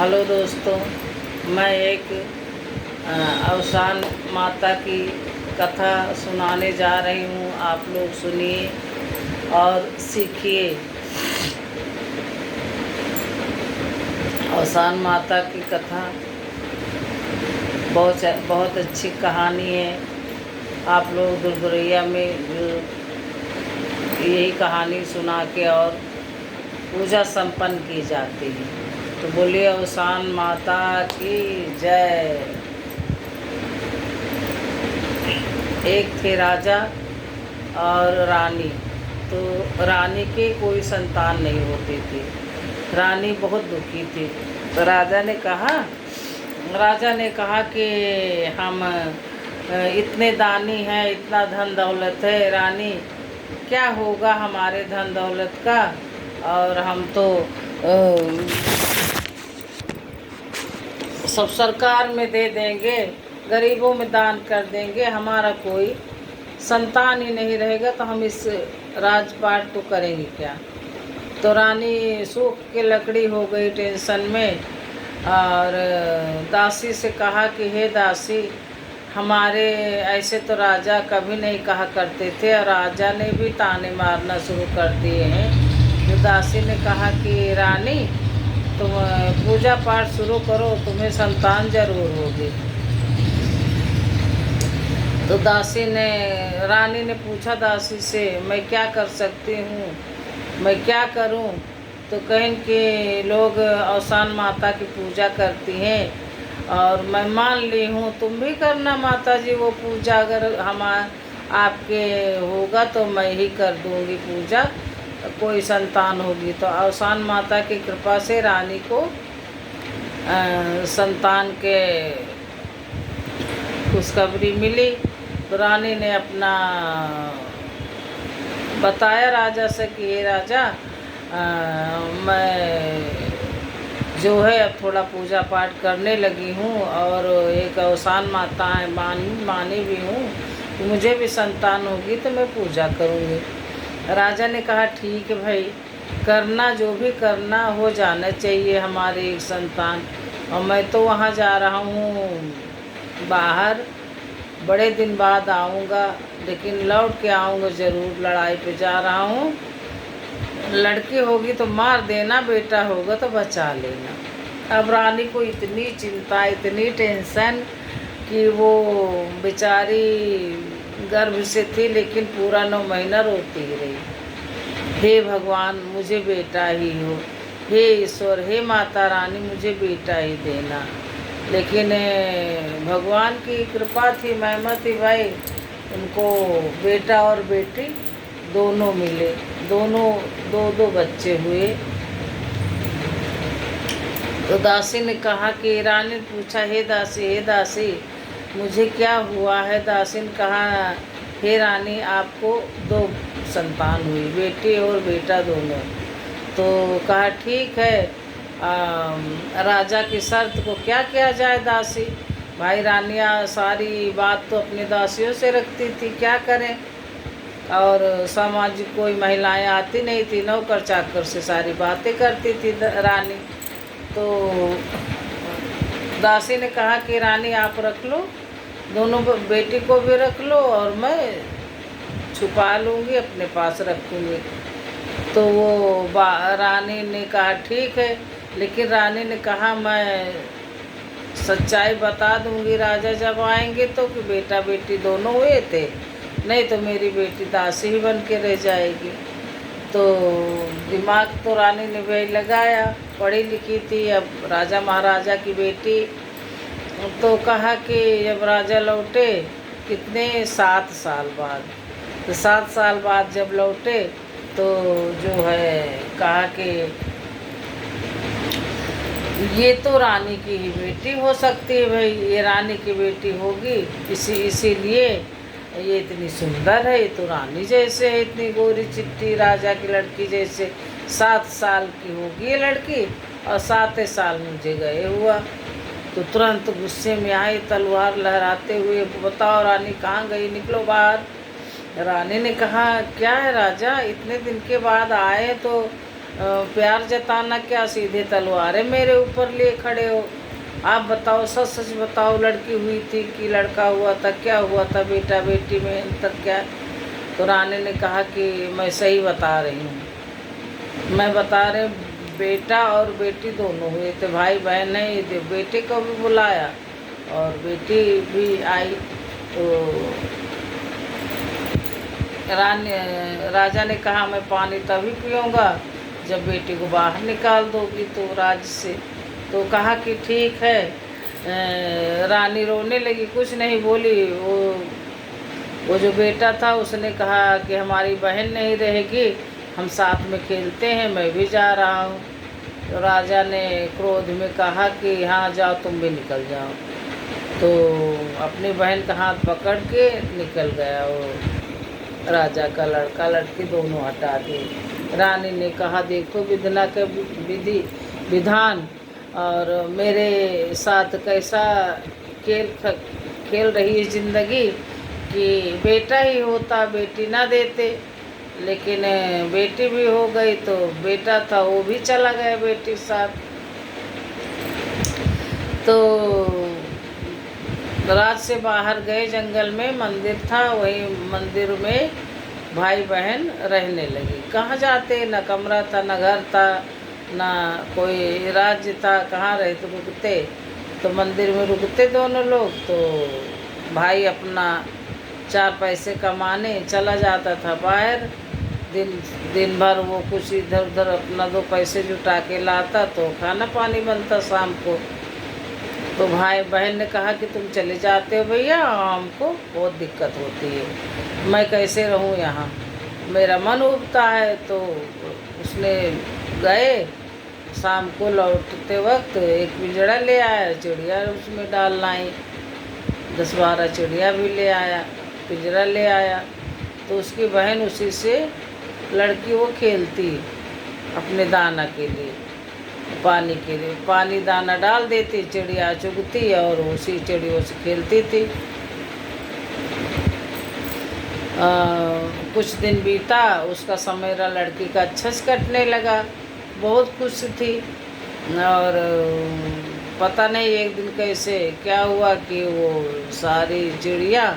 Hello दोस्तों, मैं एक अवसान माता की कथा सुनाने जा रही हूँ। आप लोग सुनिए और सीखिए। अवसान माता की कथा बहुत अच्छी कहानी है। आप लोग दुर्गुरैया में यही कहानी सुना के और पूजा संपन्न की जाती है। तो बोलिए अवसान माता की जय। एक थे राजा और रानी। तो रानी के कोई संतान नहीं होती थी। रानी बहुत दुखी थी। तो राजा ने कहा कि हम इतने दानी हैं, इतना धन दौलत है रानी, क्या होगा हमारे धन दौलत का, और हम तो सब सरकार में दे देंगे, गरीबों में दान कर देंगे, हमारा कोई संतान ही नहीं रहेगा तो हम इस राजपाट को करेंगे क्या। तो रानी सूख के लकड़ी हो गई टेंशन में, और दासी से कहा कि हे दासी, हमारे ऐसे तो राजा कभी नहीं कहा करते थे और राजा ने भी ताने मारना शुरू कर दिए हैं। तो दासी ने कहा कि रानी, तुम पूजा पाठ शुरू करो, तुम्हें संतान जरूर होगी। तो रानी ने पूछा दासी से, मैं क्या कर सकती हूँ, मैं क्या करूँ। तो कहें कि लोग अवसान माता की पूजा करती हैं और मैं मान ली हूँ, तुम भी करना माता जी वो पूजा, अगर आपके होगा तो मैं ही कर दूँगी पूजा, कोई संतान होगी। तो अवसान माता की कृपा से रानी को संतान के खुशखबरी मिली। तो रानी ने अपना बताया राजा से कि ये राजा, मैं जो है अब थोड़ा पूजा पाठ करने लगी हूँ और एक अवसान माता है, मानी भी हूँ, तो मुझे भी संतान होगी तो मैं पूजा करूँगी। राजा ने कहा ठीक है भाई, करना, जो भी करना हो जाना चाहिए हमारे एक संतान। और मैं तो वहाँ जा रहा हूँ बाहर, बड़े दिन बाद आऊँगा, लेकिन लौट के आऊँगा ज़रूर, लड़ाई पे जा रहा हूँ। लड़की होगी तो मार देना, बेटा होगा तो बचा लेना। अब रानी को इतनी चिंता, इतनी टेंशन कि वो बेचारी गर्भ से थी लेकिन पूरा 9 महीना रोती ही रही। हे भगवान, मुझे बेटा ही हो, हे ईश्वर, हे माता रानी, मुझे बेटा ही देना। लेकिन भगवान की कृपा थी, महिमा थी भाई, उनको बेटा और बेटी दोनों मिले, दोनों दो बच्चे हुए। तो दासी ने कहा कि रानी ने पूछा, हे दासी, मुझे क्या हुआ है। दासी ने कहा, हे रानी, आपको 2 संतान हुई, बेटी और बेटा दोनों। तो कहा ठीक है, राजा की शर्त को क्या किया जाए दासी। भाई रानियाँ सारी बात तो अपनी दासियों से रखती थी, क्या करें। और सामाजिक कोई महिलाएं आती नहीं थी, नौकर चाकर से सारी बातें करती थी रानी। तो दासी ने कहा कि रानी आप रख लो, दोनों बेटी को भी रख लो और मैं छुपा लूँगी, अपने पास रखूँगी। तो वो रानी ने कहा ठीक है, लेकिन रानी ने कहा मैं सच्चाई बता दूँगी राजा जब आएंगे तो, कि बेटा बेटी दोनों हुए थे, नहीं तो मेरी बेटी दासी ही बन के रह जाएगी। तो दिमाग तो रानी ने वही लगाया, पढ़ी लिखी थी, अब राजा महाराजा की बेटी। तो कहा कि जब राजा लौटे, कितने 7 साल बाद, तो 7 साल बाद जब लौटे तो जो है कहा कि ये तो रानी की ही बेटी हो सकती है भाई, ये रानी की बेटी होगी, इसीलिए ये इतनी सुंदर है, ये तो रानी जैसे है, इतनी गोरी चिट्टी, राजा की लड़की जैसे। 7 साल की होगी ये लड़की और 7 साल मुझे गए हुआ। तो तुरंत गुस्से में आए, तलवार लहराते हुए, बताओ रानी कहाँ गई, निकलो बाहर। रानी ने कहा क्या है राजा, इतने दिन के बाद आए तो प्यार जताना क्या, सीधे तलवारें मेरे ऊपर लिए खड़े हो। आप बताओ, सच सच बताओ, लड़की हुई थी कि लड़का हुआ था, क्या हुआ था, बेटा बेटी में अंतर क्या है? तो रानी ने कहा कि मैं सही बता रही हूँ, मैं बता रही हूँ, बेटा और बेटी दोनों हुए थे, भाई बहन है। ये बेटे को भी बुलाया और बेटी भी आई। तो राजा ने कहा मैं पानी तभी पीऊँगा जब बेटी को बाहर निकाल दोगी तो राज्य से। तो कहा कि ठीक है। रानी रोने लगी, कुछ नहीं बोली। वो जो बेटा था उसने कहा कि हमारी बहन नहीं रहेगी, हम साथ में खेलते हैं, मैं भी जा रहा हूँ। तो राजा ने क्रोध में कहा कि हाँ जाओ, तुम भी निकल जाओ। तो अपनी बहन का हाथ पकड़ के निकल गया वो राजा का लड़का, लड़की दोनों हटा दी। रानी ने कहा देखो विधना का विधान, और मेरे साथ कैसा खेल रही है ज़िंदगी कि बेटा ही होता बेटी ना देते, लेकिन बेटी भी हो गई तो बेटा था वो भी चला गया बेटी के साथ। तो राज से बाहर गए, जंगल में मंदिर था, वही मंदिर में भाई बहन रहने लगे। कहाँ जाते, न कमरा था, न घर था, ना कोई राज्य था, कहाँ रहते, रुकते तो मंदिर में रुकते दोनों लोग। तो भाई अपना 4 पैसे कमाने चला जाता था बाहर, दिन भर वो कुछ इधर उधर अपना 2 पैसे जुटा के लाता तो खाना पानी बनता शाम को। तो भाई बहन ने कहा कि तुम चले जाते हो भैया, हमको बहुत दिक्कत होती है, मैं कैसे रहूं यहाँ, मेरा मन उबता है। तो उसने गए, शाम को लौटते वक्त एक पिंजड़ा ले आया, चिड़िया उसमें डाल लाई, 10-12 चिड़िया भी ले आया, पिंजरा ले आया। तो उसकी बहन उसी से लड़की वो खेलती अपने दाना के लिए, पानी के लिए, पानी दाना डाल देती, चिड़िया चुगती और उसी चिड़ियों से खेलती थी। कुछ दिन बीता, उसका समय रहा, लड़की का अच्छा से कटने लगा, बहुत खुश थी। और पता नहीं एक दिन कैसे क्या हुआ कि वो सारी चिड़िया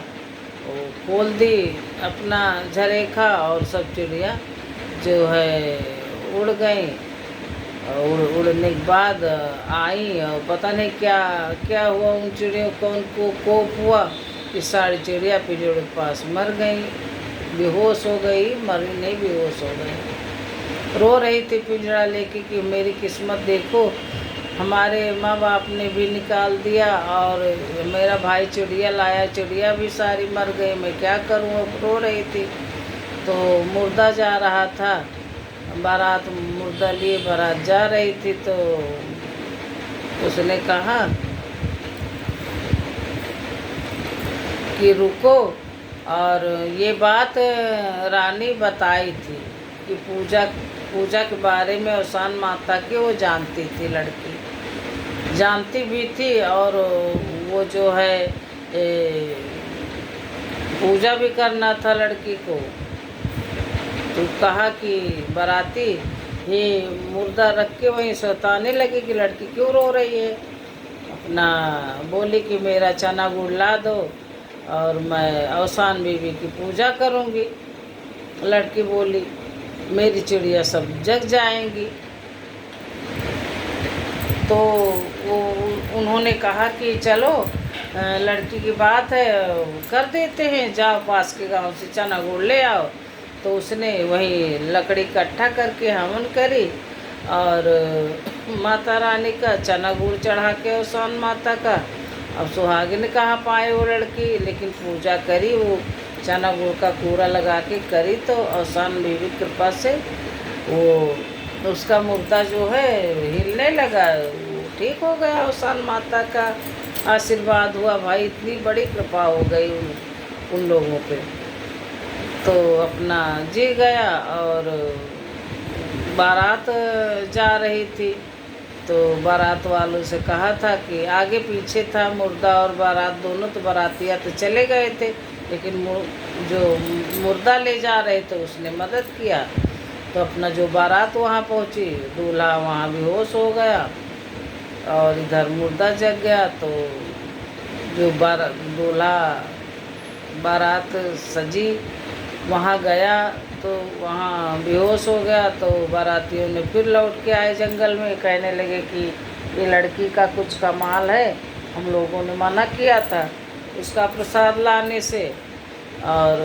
वो खोल दी अपना झरेखा, और सब चिड़िया जो है उड़ गई। उड़ने के बाद आई और पता नहीं क्या क्या हुआ, उन चिड़ियों को उनको कोप हुआ कि सारी चिड़िया पिंजरे के पास मर गई, बेहोश हो गई, मरी नहीं, बेहोश हो गई। रो रही थी पिंजरा लेके कि मेरी किस्मत देखो, हमारे माँ बाप ने भी निकाल दिया और मेरा भाई चिड़िया लाया, चिड़िया भी सारी मर गई, मैं क्या करूँ। रो रही थी। तो मुर्दा जा रहा था, बारात मुर्दा लिए बारात जा रही थी। तो उसने कहा कि रुको, और ये बात रानी बताई थी कि पूजा के बारे में औसान माता की वो जानती थी, लड़की जानती भी थी, और वो जो है पूजा भी करना था लड़की को। तो कहा कि बाराती ये मुर्दा रख के वहीं सताने लगे कि लड़की क्यों रो रही है। अपना बोली कि मेरा चना गुड़ ला दो और मैं औसान बीवी की पूजा करूँगी। लड़की बोली मेरी चिड़िया सब जग जाएंगी। तो वो उन्होंने कहा कि चलो लड़की की बात है, कर देते हैं, जाओ पास के गांव से चना गुड़ ले आओ। तो उसने वही लकड़ी इकट्ठा करके हवन करी और माता रानी का चना गुड़ चढ़ा के औसान माता का। अब सुहागिन कहाँ पाए वो लड़की, लेकिन पूजा करी, वो चना गुड़ का कूड़ा लगा के करी। तो औसान बीवी कृपा से वो उसका मुर्दा जो है हिलने लगा, वो ठीक हो गया। औसान माता का आशीर्वाद हुआ, भाई इतनी बड़ी कृपा हो गई उन लोगों पे। तो अपना जी गया। और बारात जा रही थी तो बारात वालों से कहा था कि आगे पीछे था मुर्दा और बारात दोनों, तो बारातिया तो चले गए थे, लेकिन जो मुर्दा ले जा रहे थे उसने मदद किया। तो अपना जो बारात वहाँ पहुँची, दूल्हा वहाँ बेहोश हो गया और इधर मुर्दा जग गया। तो जो दूल्हा बारात सजी वहाँ गया तो वहाँ बेहोश हो गया। तो बारातियों ने फिर लौट के आए जंगल में, कहने लगे कि ये लड़की का कुछ कमाल है, हम लोगों ने मना किया था उसका प्रसाद लाने से, और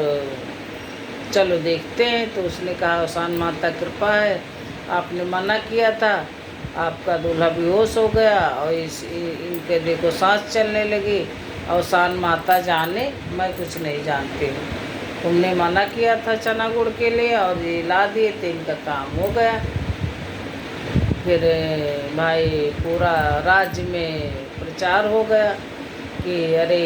चलो देखते हैं। तो उसने कहा अवसान माता कृपा है, आपने मना किया था, आपका दूल्हा बेहोश हो गया और इनके देखो सांस चलने लगी। अवसान माता जाने, मैं कुछ नहीं जानती हूँ, तुमने मना किया था चना गुड़ के लिए और ये ला दिए तो इनका काम हो गया। फिर भाई पूरा राज्य में प्रचार हो गया कि अरे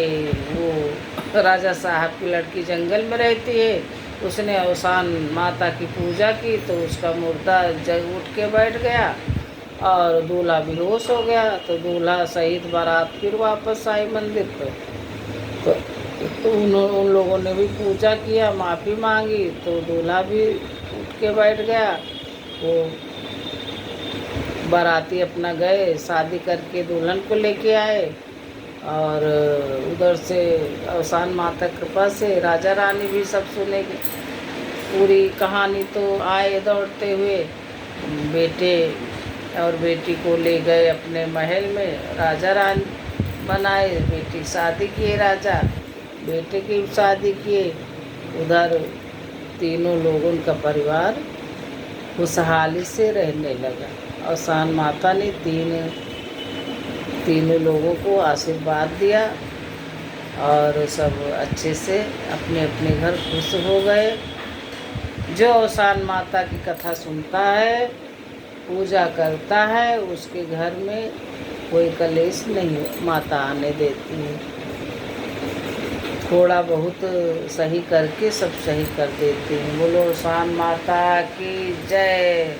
वो राजा साहब की लड़की जंगल में रहती है, उसने अवसान माता की पूजा की तो उसका मुर्दा जग उठ के बैठ गया और दूल्हा बेहोश हो गया। तो दूल्हा सहित बारात फिर वापस आई मंदिर पर। तो उन लोगों ने भी पूजा किया, माफ़ी मांगी, तो दूल्हा भी उठ के बैठ गया। वो बाराती अपना गए, शादी करके दुल्हन को लेके आए और उधर से अवसान माता कृपा से राजा रानी भी सब सुनेगी पूरी कहानी। तो आए दौड़ते हुए, बेटे और बेटी को ले गए अपने महल में, राजा रानी बनाए, बेटी शादी किए, राजा बेटे की शादी किए। उधर तीनों लोगों का परिवार खुशहाली से रहने लगा। अवसान माता ने तीनों लोगों को आशीर्वाद दिया और सब अच्छे से अपने अपने घर खुश हो गए। जो अवसान माता की कथा सुनता है, पूजा करता है, उसके घर में कोई कलेश नहीं माता आने देती है। थोड़ा बहुत सही करके सब सही कर देते हैं। बोलो अवसान माता की जय।